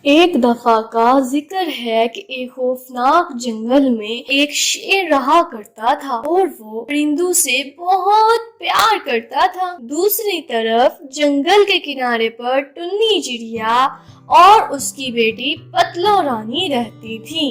एक दफा का जिक्र है कि एक खौफनाक जंगल में एक शेर रहा करता था और वो परिंदों से बहुत प्यार करता था। दूसरी तरफ जंगल के किनारे पर टुन्नी चिड़िया और उसकी बेटी पतलो रानी रहती थी।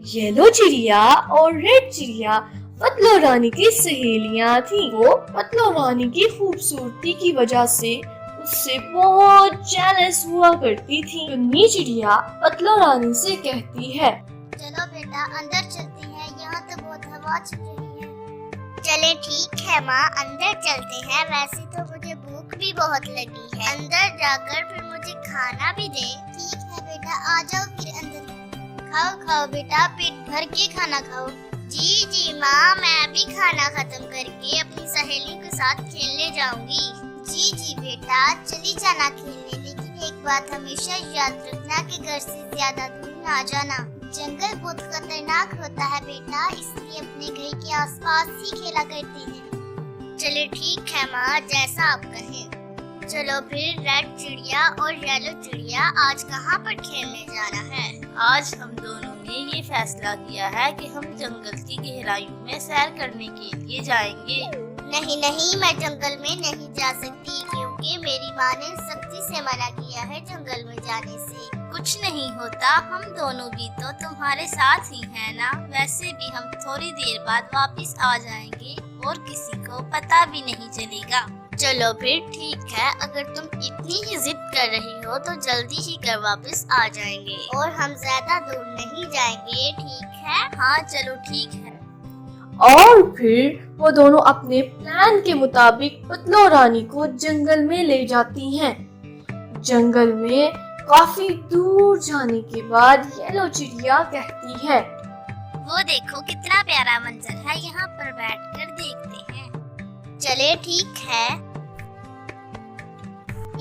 येलो चिड़िया और रेड चिड़िया पतलो रानी की सहेलियां थी। वो पतलो रानी की खूबसूरती की वजह से उससे बहुत जेलस हुआ करती थी। टुन्नी चिड़िया पतलो रानी से कहती है, चलो बेटा अंदर चलते हैं, यहाँ तो बहुत हवा चल रही है। चले ठीक है माँ, अंदर चलते हैं। वैसे तो मुझे भूख भी बहुत लगी है, अंदर जाकर फिर मुझे खाना भी दे। ठीक है बेटा, आ जाओ फिर अंदर। खाओ खाओ बेटा, पेट भर के खाना खाओ। जी जी माँ, मैं अभी खाना खत्म करके अपनी सहेलियों के साथ खेलने जाऊंगी। जी जी बेटा, चली जाना खेलने, लेकिन एक बात हमेशा याद रखना कि घर से ज्यादा दूर ना जाना। जंगल बहुत खतरनाक होता है बेटा, इसलिए अपने घर के आसपास ही खेला करते हैं। चले ठीक है माँ, जैसा आप कहें। चलो फिर रेड चिड़िया और येलो चिड़िया आज कहाँ पर खेलने जाना है? आज हम दोनों ने ये फैसला किया है कि हम जंगल की गहराइयों में सैर करने के लिए जाएंगे। नहीं नहीं, मैं जंगल में नहीं जा सकती क्योंकि मेरी माँ ने सख्ती से मना किया है जंगल में जाने से। कुछ नहीं होता, हम दोनों भी तो तुम्हारे साथ ही हैं ना। वैसे भी हम थोड़ी देर बाद वापस आ जाएंगे और किसी को पता भी नहीं चलेगा। चलो फिर ठीक है, अगर तुम इतनी ही जिद कर रही हो तो जल्दी ही घर वापस आ जाएंगे और हम ज्यादा दूर नहीं जाएंगे, ठीक है? हाँ चलो ठीक है। और फिर वो दोनों अपने प्लान के मुताबिक पतलो रानी को जंगल में ले जाती हैं। जंगल में काफी दूर जाने के बाद येलो चिड़िया कहती है, वो देखो कितना प्यारा मंजर है, यहाँ पर बैठकर देखते हैं। चले ठीक है।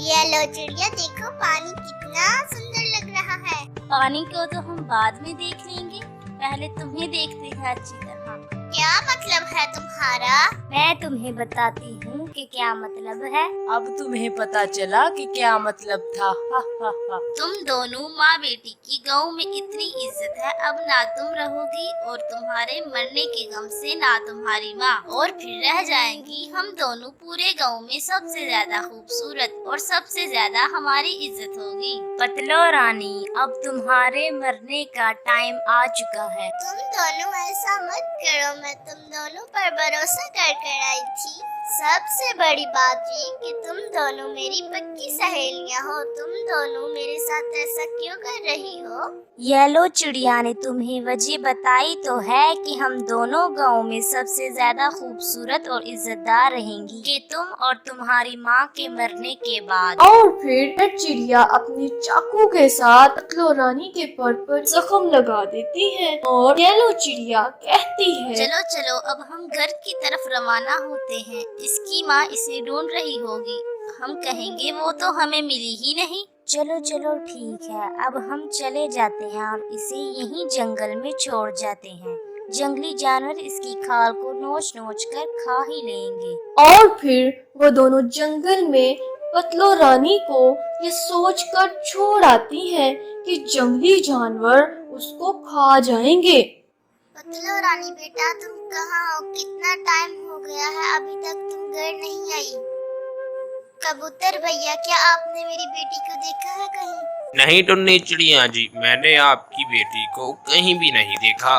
येलो चिड़िया देखो, पानी कितना सुंदर लग रहा है। पानी को तो हम बाद में देख लेंगे, पहले तुम्हें देखते हैं अच्छी तरह। क्या मतलब है तुम्हारा? मैं तुम्हें बताती हूँ कि क्या मतलब है। अब तुम्हें पता चला कि क्या मतलब था। हा हा हा। तुम दोनों माँ बेटी की गाँव में इतनी इज्जत है, अब ना तुम रहोगी और तुम्हारे मरने के गम से ना तुम्हारी माँ, और फिर रह जाएंगी हम दोनों। पूरे गाँव में सबसे ज्यादा खूबसूरत और सबसे ज्यादा हमारी इज्जत होगी। पतलो रानी, अब तुम्हारे मरने का टाइम आ चुका है। तुम दोनों ऐसा मत करो, मैं तुम दोनों पर भरोसा कर आई थी। सबसे बड़ी बात ये कि तुम दोनों मेरी पक्की सहेलियां हो। तुम दोनों मेरे साथ ऐसा क्यों कर रही हो? येलो चिड़िया ने तुम्हें वजह बताई तो है कि हम दोनों गांव में सबसे ज्यादा खूबसूरत और इज्जतदार रहेंगी कि तुम और तुम्हारी माँ के मरने के बाद। और फिर रेड चिड़िया अपने चाकू के साथ पतलो रानी के पर जख्म लगा देती है और येलो चिड़िया कहती है, चलो चलो अब हम घर की तरफ रवाना होते हैं। इसकी माँ इसे ढूंढ रही होगी, हम कहेंगे वो तो हमें मिली ही नहीं। चलो चलो ठीक है, अब हम चले जाते हैं और इसे यहीं जंगल में छोड़ जाते हैं। जंगली जानवर इसकी खाल को नोच नोच कर खा ही लेंगे। और फिर वो दोनों जंगल में पतलो रानी को ये सोचकर छोड़ आती है कि जंगली जानवर उसको खा जाएंगे। पतलो रानी बेटा, तुम कहाँ हो? कितना टाइम हो गया है, अभी तक तुम घर नहीं आई। कबूतर भैया, क्या आपने मेरी बेटी को देखा है कहीं? नहीं टुन्नी चिड़िया जी, मैंने आपकी बेटी को कहीं भी नहीं देखा।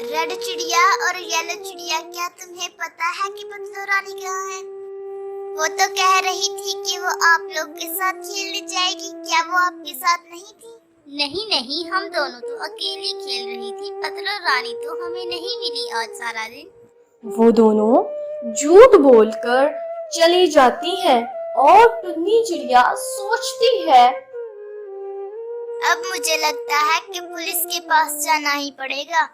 रेड चिड़िया और येलो चिड़िया, क्या तुम्हें पता है कि पतलो रानी कहाँ है? वो तो कह रही थी कि वो आप लोग के साथ खेलने जाएगी, क्या वो आपके साथ नहीं थी? नहीं नहीं, हम दोनों तो अकेली खेल रही थी। पतलो रानी तो हमें नहीं मिली आज सारा दिन। वो दोनों झूठ बोलकर चली जाती है और टुन्नी चिड़िया सोचती है, अब मुझे लगता है कि पुलिस के पास जाना ही पड़ेगा।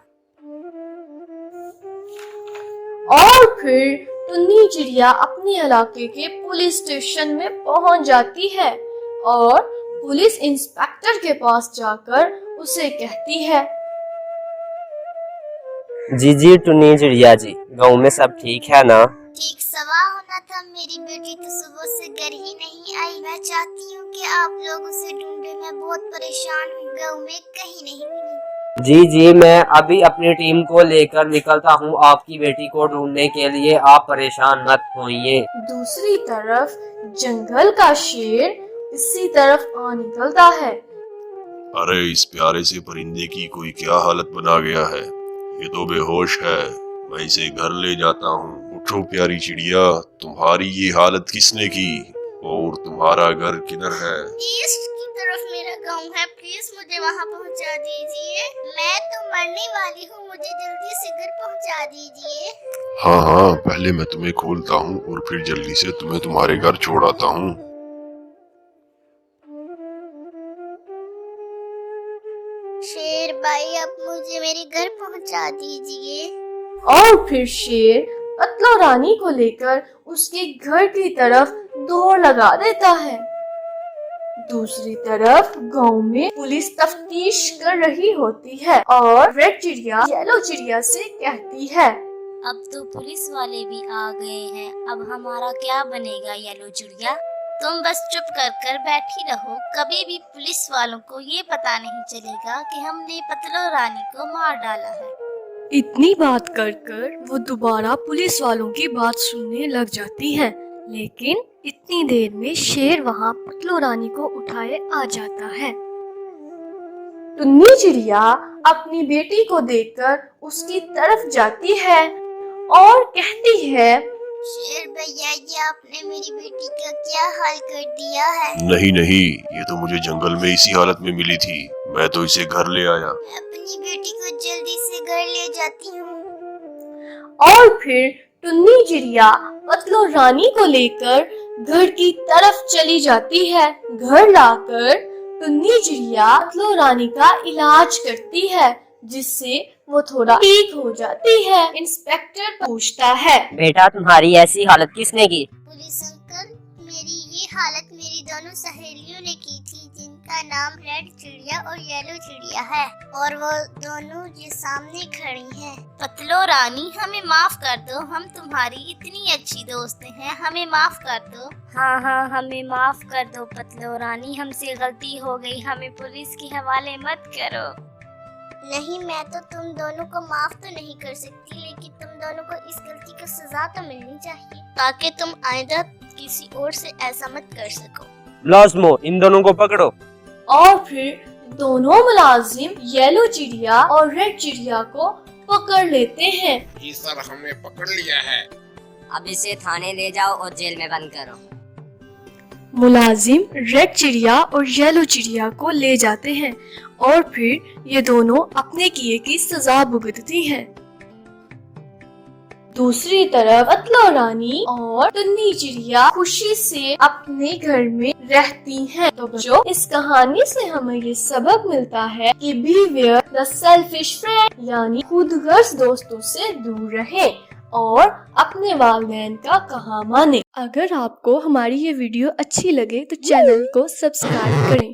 और फिर टुन्नी चिड़िया अपने इलाके के पुलिस स्टेशन में पहुंच जाती है और पुलिस इंस्पेक्टर के पास जाकर उसे कहती है, जी जी टुन्नी चिड़िया जी, गाँव में सब ठीक है ना? ठीक सवा होना था, मेरी बेटी तो सुबह से घर ही नहीं आई। मैं चाहती हूँ कि आप लोग उसे ढूंढे, मैं बहुत परेशान हूँ, गाँव में कहीं नहीं मिली। जी मैं अभी अपनी टीम को लेकर निकलता हूँ आपकी बेटी को ढूंढने के लिए, आप परेशान मत होइए। दूसरी तरफ जंगल का शेर इसी तरफ आ निकलता है। अरे इस प्यारे से परिंदे की कोई क्या हालत बना गया है, ये तो बेहोश है, मैं इसे घर ले जाता हूँ। उठो प्यारी चिड़िया, तुम्हारी ये हालत किसने की और तुम्हारा घर किधर है? ईस्ट की तरफ मेरा गांव है, प्लीज मुझे वहां पहुंचा दीजिए। मैं तो मरने वाली हूँ, मुझे जल्दी से घर पहुंचा दीजिए। हाँ, पहले मैं तुम्हें खोलता हूँ और फिर जल्दी से तुम्हें तुम्हारे घर छोड़ाता हूँ। शेर भाई, अब मुझे मेरे घर पहुंचा दीजिए। और फिर शेर पतलो रानी को लेकर उसके घर की तरफ दौड़ लगा देता है। दूसरी तरफ गांव में पुलिस तफ्तीश कर रही होती है और रेड चिड़िया येलो चिड़िया से कहती है, अब तो पुलिस वाले भी आ गए हैं, अब हमारा क्या बनेगा येलो चिड़िया? तुम बस चुप कर बैठी रहो, कभी भी पुलिस वालों को ये पता नहीं चलेगा कि हमने पतलो रानी को मार डाला है। इतनी बात कर कर वो दोबारा पुलिस वालों की बात सुनने लग जाती है। लेकिन इतनी देर में शेर वहाँ पतलो रानी को उठाए आ जाता है। टुन्नी चिड़िया अपनी बेटी को देखकर उसकी तरफ जाती है और कहती है, शेर भैया, ये आपने मेरी बेटी का क्या हाल कर दिया है? नहीं, ये तो मुझे जंगल में इसी हालत में मिली थी, मैं तो इसे घर ले आया। मैं अपनी बेटी को जल्दी से घर ले जाती हूँ। और फिर टुन्नी चिड़िया पतलो रानी को लेकर घर की तरफ चली जाती है। घर लाकर टुन्नी चिड़िया पतलो रानी का इलाज करती है, जिससे वो थोड़ा ठीक हो जाती है। इंस्पेक्टर पूछता है, बेटा तुम्हारी ऐसी हालत किसने की? पुलिस अंकल, मेरी ये हालत मेरी दोनों सहेलियों ने की थी, जिनका नाम रेड चिड़िया और येलो चिड़िया है, और वो दोनों ये सामने खड़ी हैं। पतलो रानी, हमें माफ कर दो, हम तुम्हारी इतनी अच्छी दोस्त हैं, हमें माफ कर दो। हाँ, हमें माफ कर दो पतलो रानी, हमसे गलती हो गई, हमें पुलिस के हवाले मत करो। नहीं, मैं तो तुम दोनों को माफ तो नहीं कर सकती, लेकिन तुम दोनों को इस गलती की सजा तो मिलनी चाहिए, ताकि तुम आइंदा किसी और से ऐसा मत कर सको। लाज़मो, इन दोनों को पकड़ो। और फिर दोनों मुलाजिम येलो चिड़िया और रेड चिड़िया को पकड़ लेते हैं। जी सर, हमने पकड़ लिया है। अब इसे थाने ले जाओ और जेल में बंद करो। मुलाजिम रेड चिड़िया और येलो चिड़िया को ले जाते हैं और फिर ये दोनों अपने किए की सजा भुगतती हैं। दूसरी तरफ पतलो रानी और टुन्नी चिड़िया खुशी से अपने घर में रहती हैं। तो बच्चों, इस कहानी से हमें ये सबक मिलता है कि बीवेयर द सेल्फिश फ्रेंड, यानी खुदगर्ज दोस्तों से दूर रहें और अपने वालिदैन का कहा माने। अगर आपको हमारी ये वीडियो अच्छी लगे तो चैनल को सब्सक्राइब करें।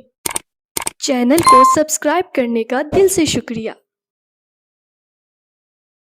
चैनल को सब्सक्राइब करने का दिल से शुक्रिया।